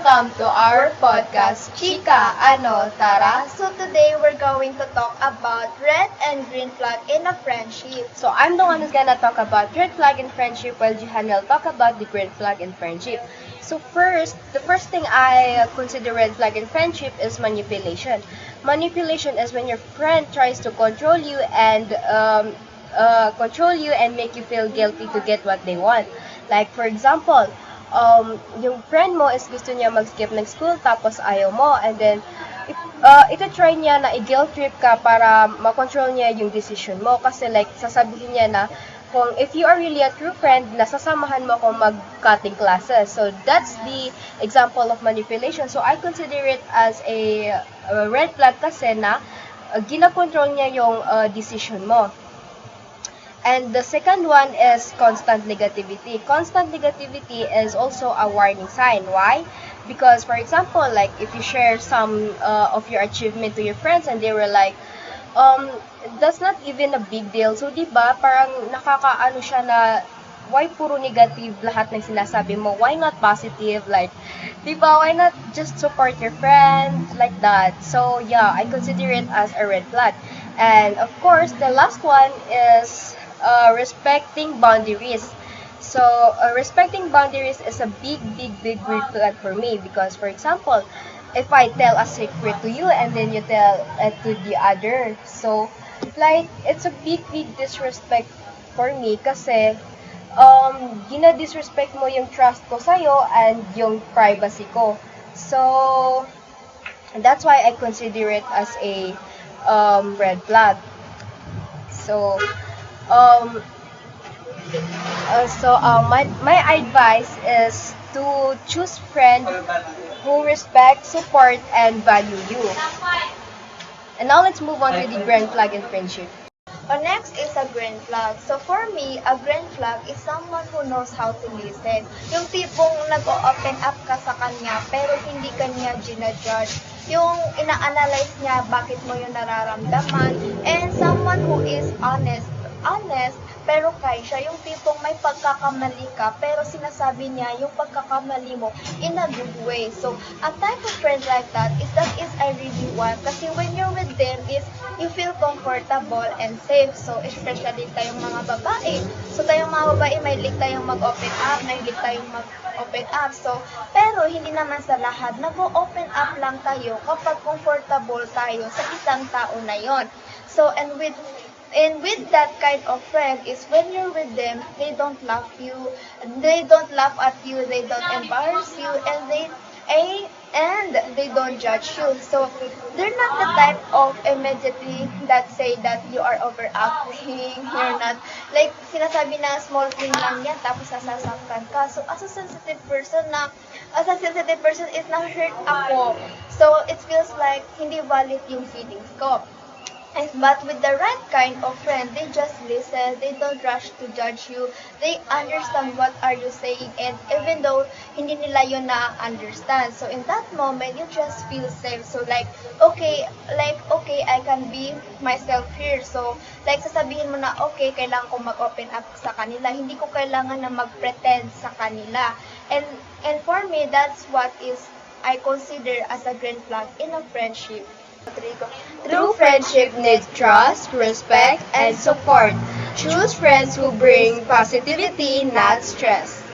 Welcome to our podcast, Chika Ano Tara. So today we're going to talk about red and green flag in a friendship. So I'm the one who's gonna talk about red flag in friendship while Jihan will talk about the green flag in friendship. So the first thing I consider red flag in friendship is manipulation. Manipulation is when your friend tries to control you and make you feel guilty to get what they want. Like for example, yung friend mo is gusto niya mag-skip ng school tapos ayaw mo, and then ito try niya na i-guilt trip ka para makontrol niya yung decision mo, kasi like sasabihin niya na kung if you are really a true friend, nasasamahan mo kung mag-cutting classes. So that's the example of manipulation. So I consider it as a red flag kasi na ginakontrol niya yung decision mo. And the second one is constant negativity. Constant negativity is also a warning sign. Why? Because, for example, like if you share some of your achievement to your friends and they were like, that's not even a big deal. So, di ba, parang nakakaano siya na, why puro negative lahat ng sinasabi mo? Why not positive? Like, di ba, why not just support your friend? Like that. So, yeah, I consider it as a red flag. And, of course, the last one is respecting boundaries. So, respecting boundaries is a big red flag for me because, for example, if I tell a secret to you and then you tell it to the other, so, like, it's a big disrespect for me kasi, gina-disrespect mo yung trust ko sa'yo and yung privacy ko. So, that's why I consider it as a red flag. So, my advice is to choose friends who respect, support, and value you. And now let's move on to the green flag in friendship. Next is a green flag. So for me, a green flag is someone who knows how to listen. Yung tipong nag-open up ka sa kanya pero hindi ka niya ginajudge. Yung ina-analyze niya bakit mo yung nararamdaman. And someone who is honest pero kaya siya, yung tipong may pagkakamali ka pero sinasabi niya yung pagkakamali mo in a good way. So a type of friend like that is I really want, kasi when you're with them is you feel comfortable and safe. So especially tayong mga babae, mahilig tayong mag-open up, mahilig tayong mag-open up. So pero hindi naman sa lahat nag-open up lang tayo kapag comfortable tayo sa isang tao na yon. So and with that kind of friend is when you're with them, they don't laugh at you, they don't embarrass you, and they don't judge you. So they're not the type of immediately that say that you are overacting, you're not, like sinasabi na small thing lang yan tapos sasaktan ka. So as a sensitive person is na-hurt ako. So it feels like hindi valid yung feelings ko. But with the right kind of friend, they just listen, they don't rush to judge you, they understand what are you saying, and even though hindi nila yun na-understand, so in that moment, you just feel safe. So okay, I can be myself here. So like sasabihin mo na, okay, kailangan ko mag-open up sa kanila, hindi ko kailangan na mag-pretend sa kanila. And for me, that's what is I consider as a green flag in a friendship. True friendship needs trust, respect, and support. Choose friends who bring positivity, not stress.